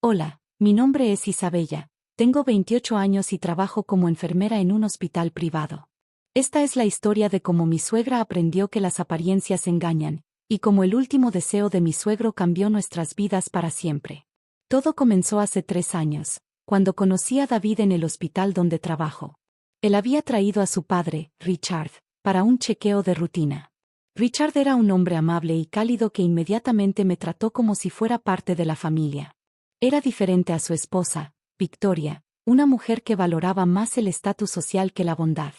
Hola, mi nombre es Isabella, tengo 28 años y trabajo como enfermera en un hospital privado. Esta es la historia de cómo mi suegra aprendió que las apariencias engañan, y cómo el último deseo de mi suegro cambió nuestras vidas para siempre. Todo comenzó hace 3 años, cuando conocí a David en el hospital donde trabajo. Él había traído a su padre, Richard, para un chequeo de rutina. Richard era un hombre amable y cálido que inmediatamente me trató como si fuera parte de la familia. Era diferente a su esposa, Victoria, una mujer que valoraba más el estatus social que la bondad.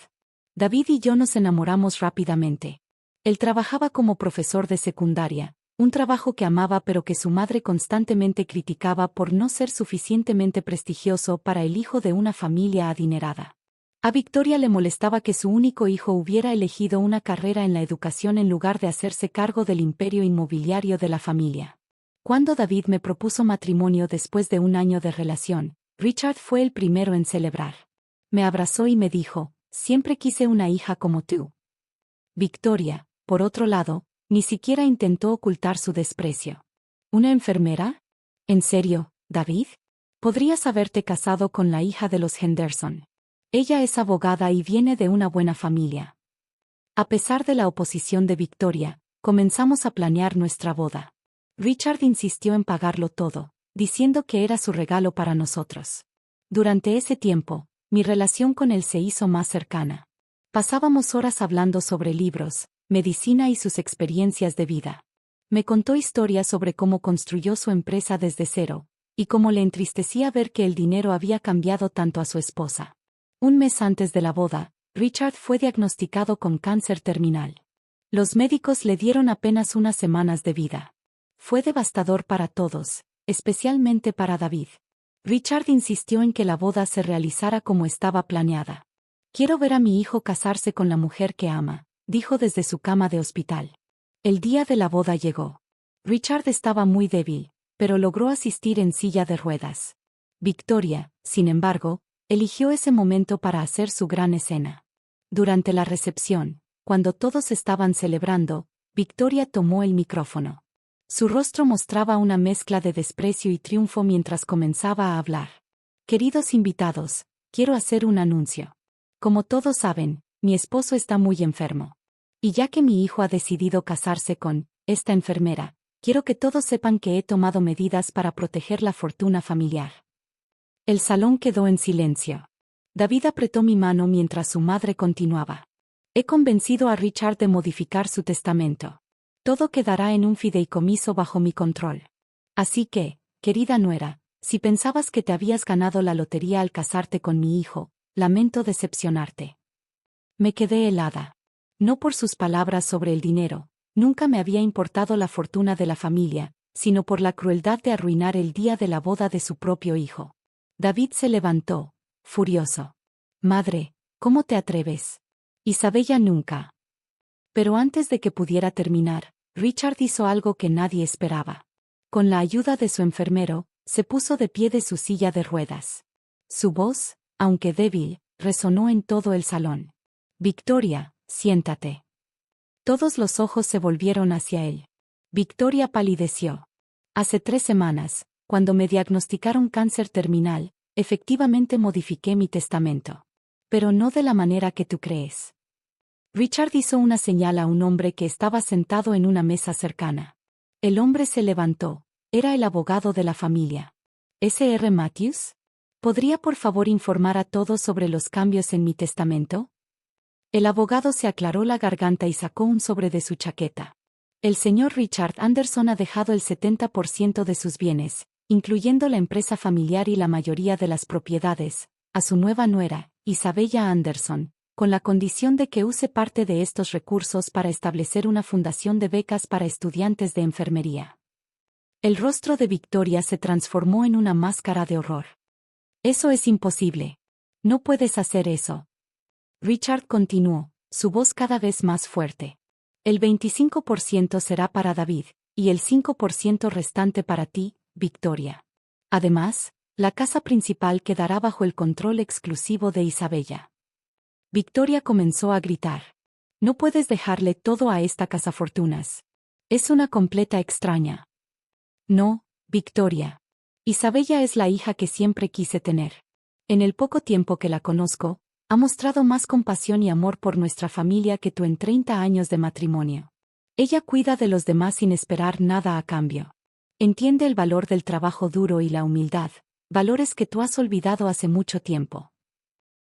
David y yo nos enamoramos rápidamente. Él trabajaba como profesor de secundaria, un trabajo que amaba pero que su madre constantemente criticaba por no ser suficientemente prestigioso para el hijo de una familia adinerada. A Victoria le molestaba que su único hijo hubiera elegido una carrera en la educación en lugar de hacerse cargo del imperio inmobiliario de la familia. Cuando David me propuso matrimonio después de un año de relación, Richard fue el primero en celebrar. Me abrazó y me dijo, siempre quise una hija como tú. Victoria, por otro lado, ni siquiera intentó ocultar su desprecio. ¿Una enfermera? ¿En serio, David? Podrías haberte casado con la hija de los Henderson. Ella es abogada y viene de una buena familia. A pesar de la oposición de Victoria, comenzamos a planear nuestra boda. Richard insistió en pagarlo todo, diciendo que era su regalo para nosotros. Durante ese tiempo, mi relación con él se hizo más cercana. Pasábamos horas hablando sobre libros, medicina y sus experiencias de vida. Me contó historias sobre cómo construyó su empresa desde cero, y cómo le entristecía ver que el dinero había cambiado tanto a su esposa. Un mes antes de la boda, Richard fue diagnosticado con cáncer terminal. Los médicos le dieron apenas unas semanas de vida. Fue devastador para todos, especialmente para David. Richard insistió en que la boda se realizara como estaba planeada. Quiero ver a mi hijo casarse con la mujer que ama, dijo desde su cama de hospital. El día de la boda llegó. Richard estaba muy débil, pero logró asistir en silla de ruedas. Victoria, sin embargo, eligió ese momento para hacer su gran escena. Durante la recepción, cuando todos estaban celebrando, Victoria tomó el micrófono. Su rostro mostraba una mezcla de desprecio y triunfo mientras comenzaba a hablar. Queridos invitados, quiero hacer un anuncio. Como todos saben, mi esposo está muy enfermo. Y ya que mi hijo ha decidido casarse con esta enfermera, quiero que todos sepan que he tomado medidas para proteger la fortuna familiar. El salón quedó en silencio. David apretó mi mano mientras su madre continuaba. He convencido a Richard de modificar su testamento. Todo quedará en un fideicomiso bajo mi control. Así que, querida nuera, si pensabas que te habías ganado la lotería al casarte con mi hijo, lamento decepcionarte. Me quedé helada. No por sus palabras sobre el dinero, nunca me había importado la fortuna de la familia, sino por la crueldad de arruinar el día de la boda de su propio hijo. David se levantó, furioso. Madre, ¿cómo te atreves? Isabella nunca. Pero antes de que pudiera terminar, Richard hizo algo que nadie esperaba. Con la ayuda de su enfermero, se puso de pie de su silla de ruedas. Su voz, aunque débil, resonó en todo el salón. Victoria, siéntate. Todos los ojos se volvieron hacia él. Victoria palideció. Hace 3 semanas, cuando me diagnosticaron cáncer terminal, efectivamente modifiqué mi testamento. Pero no de la manera que tú crees. Richard hizo una señal a un hombre que estaba sentado en una mesa cercana. El hombre se levantó. Era el abogado de la familia. ¿S.R. Matthews? ¿Podría por favor informar a todos sobre los cambios en mi testamento? El abogado se aclaró la garganta y sacó un sobre de su chaqueta. El señor Richard Anderson ha dejado el 70% de sus bienes, incluyendo la empresa familiar y la mayoría de las propiedades, a su nueva nuera, Isabella Anderson, con la condición de que use parte de estos recursos para establecer una fundación de becas para estudiantes de enfermería. El rostro de Victoria se transformó en una máscara de horror. Eso es imposible. No puedes hacer eso. Richard continuó, su voz cada vez más fuerte. El 25% será para David, y el 5% restante para ti, Victoria. Además, la casa principal quedará bajo el control exclusivo de Isabella. Victoria comenzó a gritar. No puedes dejarle todo a esta cazafortunas. Es una completa extraña. No, Victoria. Isabella es la hija que siempre quise tener. En el poco tiempo que la conozco, ha mostrado más compasión y amor por nuestra familia que tú en 30 años de matrimonio. Ella cuida de los demás sin esperar nada a cambio. Entiende el valor del trabajo duro y la humildad, valores que tú has olvidado hace mucho tiempo.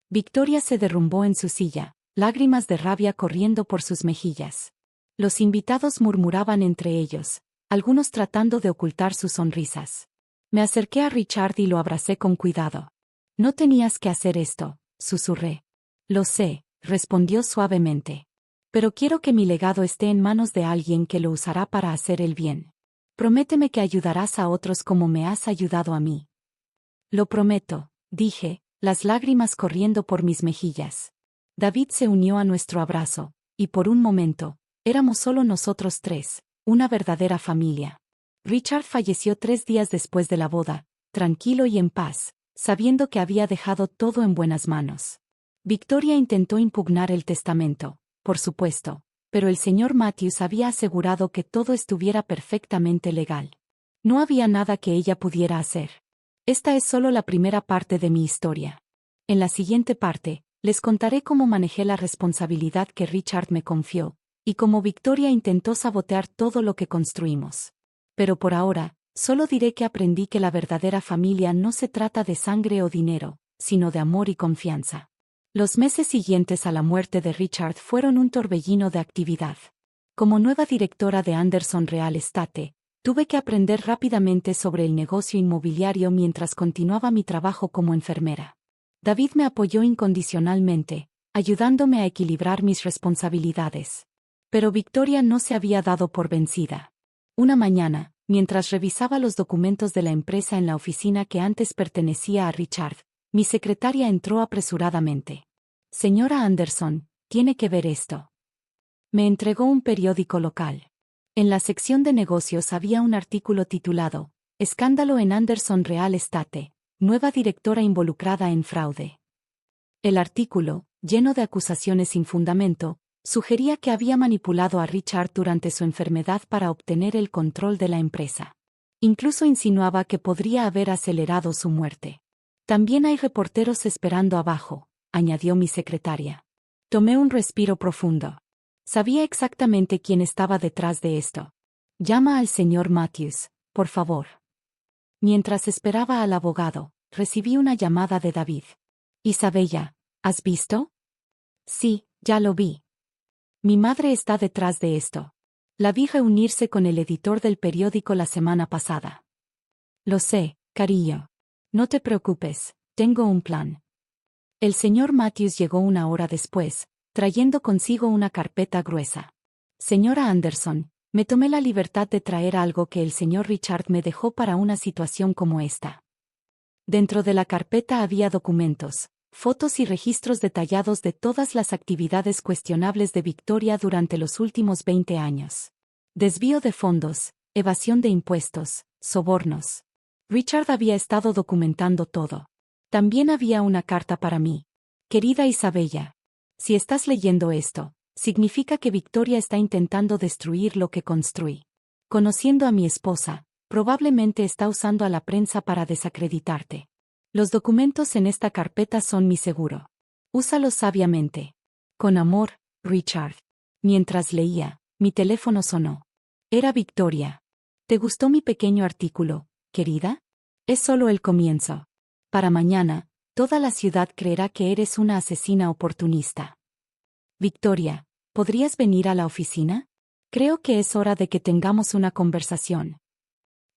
Victoria se derrumbó en su silla, lágrimas de rabia corriendo por sus mejillas. Los invitados murmuraban entre ellos, algunos tratando de ocultar sus sonrisas. Me acerqué a Richard y lo abracé con cuidado. No tenías que hacer esto, susurré. Lo sé, respondió suavemente. Pero quiero que mi legado esté en manos de alguien que lo usará para hacer el bien. Prométeme que ayudarás a otros como me has ayudado a mí. Lo prometo, dije, las lágrimas corriendo por mis mejillas. David se unió a nuestro abrazo, y por un momento, éramos solo nosotros tres, una verdadera familia. Richard falleció 3 días después de la boda, tranquilo y en paz, sabiendo que había dejado todo en buenas manos. Victoria intentó impugnar el testamento, por supuesto, pero el señor Matthews había asegurado que todo estuviera perfectamente legal. No había nada que ella pudiera hacer. Esta es solo la primera parte de mi historia. En la siguiente parte, les contaré cómo manejé la responsabilidad que Richard me confió, y cómo Victoria intentó sabotear todo lo que construimos. Pero por ahora, solo diré que aprendí que la verdadera familia no se trata de sangre o dinero, sino de amor y confianza. Los meses siguientes a la muerte de Richard fueron un torbellino de actividad. Como nueva directora de Anderson Real Estate, tuve que aprender rápidamente sobre el negocio inmobiliario mientras continuaba mi trabajo como enfermera. David me apoyó incondicionalmente, ayudándome a equilibrar mis responsabilidades. Pero Victoria no se había dado por vencida. Una mañana, mientras revisaba los documentos de la empresa en la oficina que antes pertenecía a Richard, mi secretaria entró apresuradamente. Señora Anderson, tiene que ver esto. Me entregó un periódico local. En la sección de negocios había un artículo titulado, Escándalo en Anderson Real Estate, nueva directora involucrada en fraude. El artículo, lleno de acusaciones sin fundamento, sugería que había manipulado a Richard durante su enfermedad para obtener el control de la empresa. Incluso insinuaba que podría haber acelerado su muerte. También hay reporteros esperando abajo, añadió mi secretaria. Tomé un respiro profundo. Sabía exactamente quién estaba detrás de esto. Llama al señor Matthews, por favor. Mientras esperaba al abogado, recibí una llamada de David. Isabella, ¿has visto? Sí, ya lo vi. Mi madre está detrás de esto. La vi reunirse con el editor del periódico la semana pasada. Lo sé, cariño. No te preocupes, tengo un plan. El señor Matthews llegó 1 hora después, trayendo consigo una carpeta gruesa. Señora Anderson, me tomé la libertad de traer algo que el señor Richard me dejó para una situación como esta. Dentro de la carpeta había documentos, fotos y registros detallados de todas las actividades cuestionables de Victoria durante los últimos 20 años. Desvío de fondos, evasión de impuestos, sobornos. Richard había estado documentando todo. También había una carta para mí. Querida Isabella, si estás leyendo esto, significa que Victoria está intentando destruir lo que construí. Conociendo a mi esposa, probablemente está usando a la prensa para desacreditarte. Los documentos en esta carpeta son mi seguro. Úsalos sabiamente. Con amor, Richard. Mientras leía, mi teléfono sonó. Era Victoria. ¿Te gustó mi pequeño artículo, querida? Es solo el comienzo. Para mañana, toda la ciudad creerá que eres una asesina oportunista. Victoria, ¿podrías venir a la oficina? Creo que es hora de que tengamos una conversación.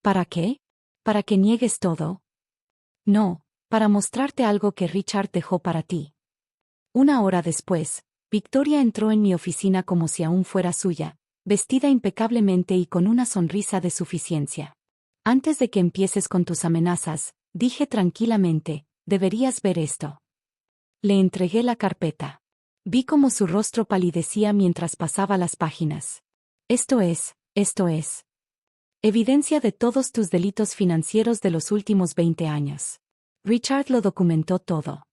¿Para qué? ¿Para que niegues todo? No, para mostrarte algo que Richard dejó para ti. 1 hora después, Victoria entró en mi oficina como si aún fuera suya, vestida impecablemente y con una sonrisa de suficiencia. Antes de que empieces con tus amenazas, dije tranquilamente, deberías ver esto. Le entregué la carpeta. Vi cómo su rostro palidecía mientras pasaba las páginas. Esto es. Evidencia de todos tus delitos financieros de los últimos 20 años. Richard lo documentó todo.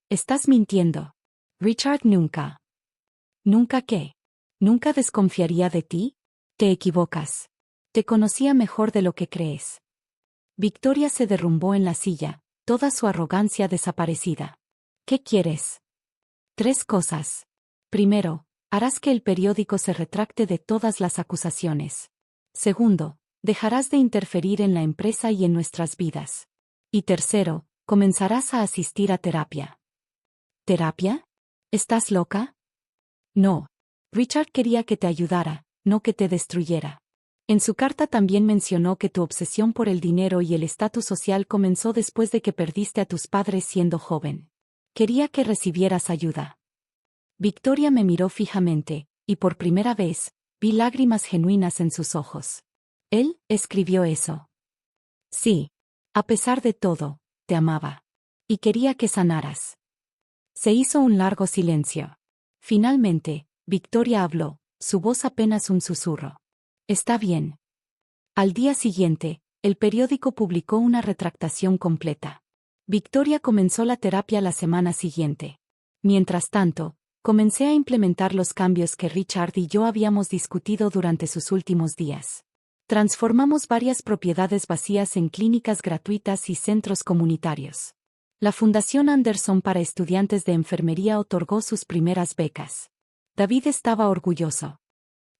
Estás mintiendo. Richard nunca. ¿Nunca qué? ¿Nunca desconfiaría de ti? Te equivocas. Te conocía mejor de lo que crees. Victoria se derrumbó en la silla, toda su arrogancia desaparecida. ¿Qué quieres? 3 cosas. Primero, harás que el periódico se retracte de todas las acusaciones. Segundo, dejarás de interferir en la empresa y en nuestras vidas. Y tercero, comenzarás a asistir a terapia. ¿Terapia? ¿Estás loca? No. Richard quería que te ayudara, no que te destruyera. En su carta también mencionó que tu obsesión por el dinero y el estatus social comenzó después de que perdiste a tus padres siendo joven. Quería que recibieras ayuda. Victoria me miró fijamente, y por primera vez, vi lágrimas genuinas en sus ojos. Él escribió eso. Sí. A pesar de todo, te amaba. Y quería que sanaras. Se hizo un largo silencio. Finalmente, Victoria habló, su voz apenas un susurro. Está bien. Al día siguiente, el periódico publicó una retractación completa. Victoria comenzó la terapia la semana siguiente. Mientras tanto, comencé a implementar los cambios que Richard y yo habíamos discutido durante sus últimos días. Transformamos varias propiedades vacías en clínicas gratuitas y centros comunitarios. La Fundación Anderson para estudiantes de enfermería otorgó sus primeras becas. David estaba orgulloso.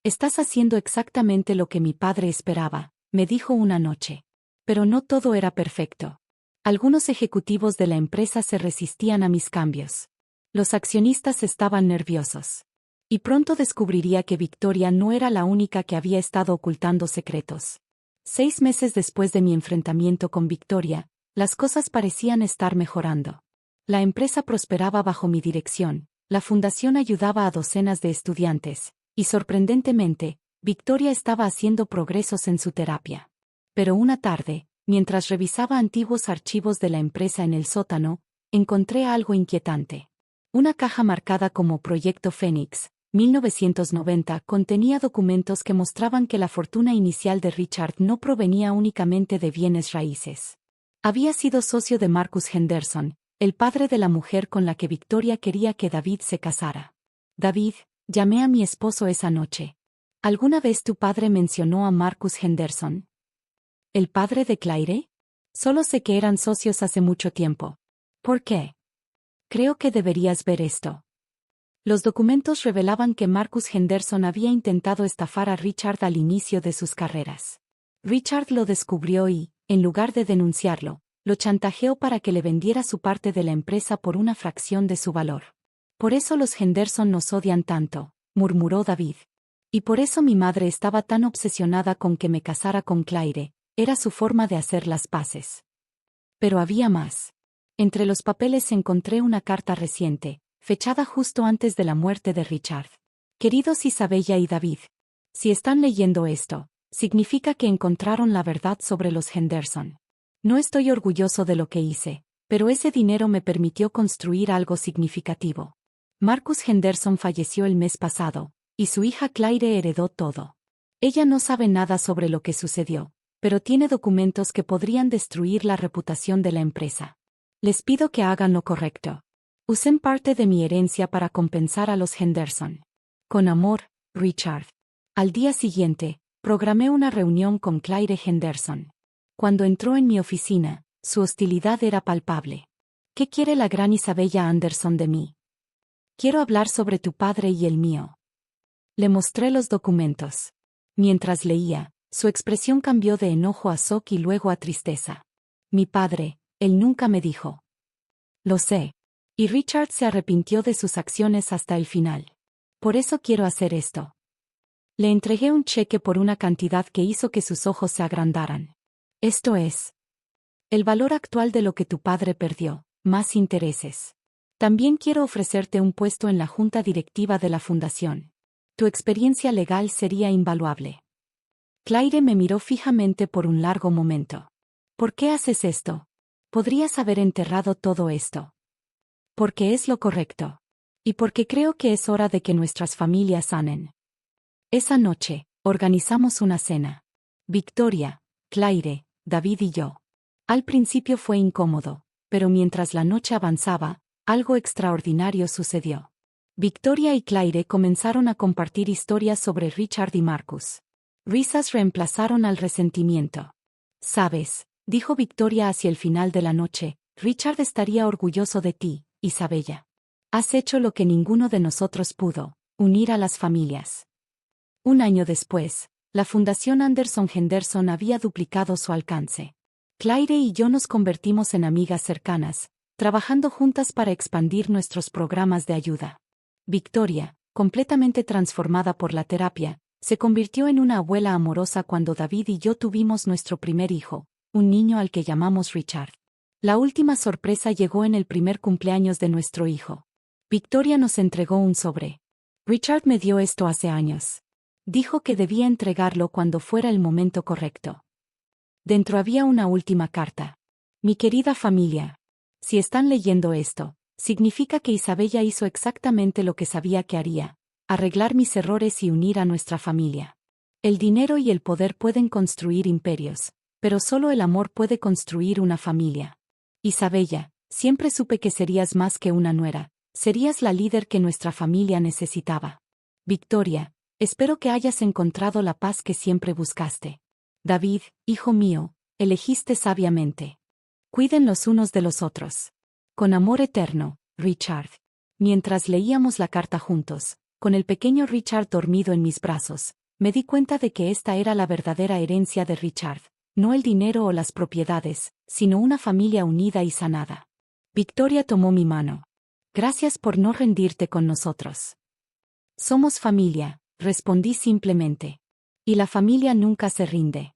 Estás haciendo exactamente lo que mi padre esperaba, me dijo una noche. Pero no todo era perfecto. Algunos ejecutivos de la empresa se resistían a mis cambios. Los accionistas estaban nerviosos. Y pronto descubriría que Victoria no era la única que había estado ocultando secretos. 6 meses después de mi enfrentamiento con Victoria, las cosas parecían estar mejorando. La empresa prosperaba bajo mi dirección, la fundación ayudaba a docenas de estudiantes, y sorprendentemente, Victoria estaba haciendo progresos en su terapia. Pero una tarde, mientras revisaba antiguos archivos de la empresa en el sótano, encontré algo inquietante. Una caja marcada como Proyecto Fénix, 1990, contenía documentos que mostraban que la fortuna inicial de Richard no provenía únicamente de bienes raíces. Había sido socio de Marcus Henderson, el padre de la mujer con la que Victoria quería que David se casara. David, llamé a mi esposo esa noche. ¿Alguna vez tu padre mencionó a Marcus Henderson? ¿El padre de Claire? Solo sé que eran socios hace mucho tiempo. ¿Por qué? Creo que deberías ver esto. Los documentos revelaban que Marcus Henderson había intentado estafar a Richard al inicio de sus carreras. Richard lo descubrió y, en lugar de denunciarlo, lo chantajeó para que le vendiera su parte de la empresa por una fracción de su valor. Por eso los Henderson nos odian tanto, murmuró David. Y por eso mi madre estaba tan obsesionada con que me casara con Claire, era su forma de hacer las paces. Pero había más. Entre los papeles encontré una carta reciente, fechada justo antes de la muerte de Richard. Queridos Isabella y David, si están leyendo esto, significa que encontraron la verdad sobre los Henderson. No estoy orgulloso de lo que hice, pero ese dinero me permitió construir algo significativo. Marcus Henderson falleció el mes pasado, y su hija Claire heredó todo. Ella no sabe nada sobre lo que sucedió, pero tiene documentos que podrían destruir la reputación de la empresa. Les pido que hagan lo correcto. Usen parte de mi herencia para compensar a los Henderson. Con amor, Richard. Al día siguiente, programé una reunión con Claire Henderson. Cuando entró en mi oficina, su hostilidad era palpable. ¿Qué quiere la gran Isabella Anderson de mí? Quiero hablar sobre tu padre y el mío. Le mostré los documentos. Mientras leía, su expresión cambió de enojo a shock y luego a tristeza. Mi padre, él nunca me dijo. Lo sé. Y Richard se arrepintió de sus acciones hasta el final. Por eso quiero hacer esto. Le entregué un cheque por una cantidad que hizo que sus ojos se agrandaran. Esto es el valor actual de lo que tu padre perdió, más intereses. También quiero ofrecerte un puesto en la junta directiva de la fundación. Tu experiencia legal sería invaluable. Claire me miró fijamente por un largo momento. ¿Por qué haces esto? Podrías haber enterrado todo esto. Porque es lo correcto. Y porque creo que es hora de que nuestras familias sanen. Esa noche, organizamos una cena. Victoria, Claire, David y yo. Al principio fue incómodo, pero mientras la noche avanzaba, algo extraordinario sucedió. Victoria y Claire comenzaron a compartir historias sobre Richard y Marcus. Risas reemplazaron al resentimiento. Sabes, dijo Victoria hacia el final de la noche, Richard estaría orgulloso de ti, Isabella. Has hecho lo que ninguno de nosotros pudo, unir a las familias. Un año después, la Fundación Anderson Henderson había duplicado su alcance. Claire y yo nos convertimos en amigas cercanas, trabajando juntas para expandir nuestros programas de ayuda. Victoria, completamente transformada por la terapia, se convirtió en una abuela amorosa cuando David y yo tuvimos nuestro primer hijo, un niño al que llamamos Richard. La última sorpresa llegó en el primer cumpleaños de nuestro hijo. Victoria nos entregó un sobre. Richard me dio esto hace años. Dijo que debía entregarlo cuando fuera el momento correcto. Dentro había una última carta. Mi querida familia. Si están leyendo esto, significa que Isabella hizo exactamente lo que sabía que haría: arreglar mis errores y unir a nuestra familia. El dinero y el poder pueden construir imperios, pero solo el amor puede construir una familia. Isabella, siempre supe que serías más que una nuera, serías la líder que nuestra familia necesitaba. Victoria, espero que hayas encontrado la paz que siempre buscaste. David, hijo mío, elegiste sabiamente. Cuiden los unos de los otros. Con amor eterno, Richard. Mientras leíamos la carta juntos, con el pequeño Richard dormido en mis brazos, me di cuenta de que esta era la verdadera herencia de Richard, no el dinero o las propiedades, sino una familia unida y sanada. Victoria tomó mi mano. Gracias por no rendirte con nosotros. Somos familia, respondí simplemente. Y la familia nunca se rinde.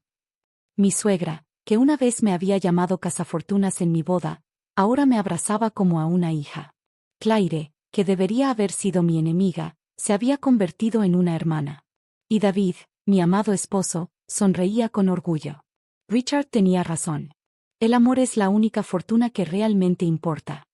Mi suegra, que una vez me había llamado cazafortunas en mi boda, ahora me abrazaba como a una hija. Claire, que debería haber sido mi enemiga, se había convertido en una hermana. Y David, mi amado esposo, sonreía con orgullo. Richard tenía razón. El amor es la única fortuna que realmente importa.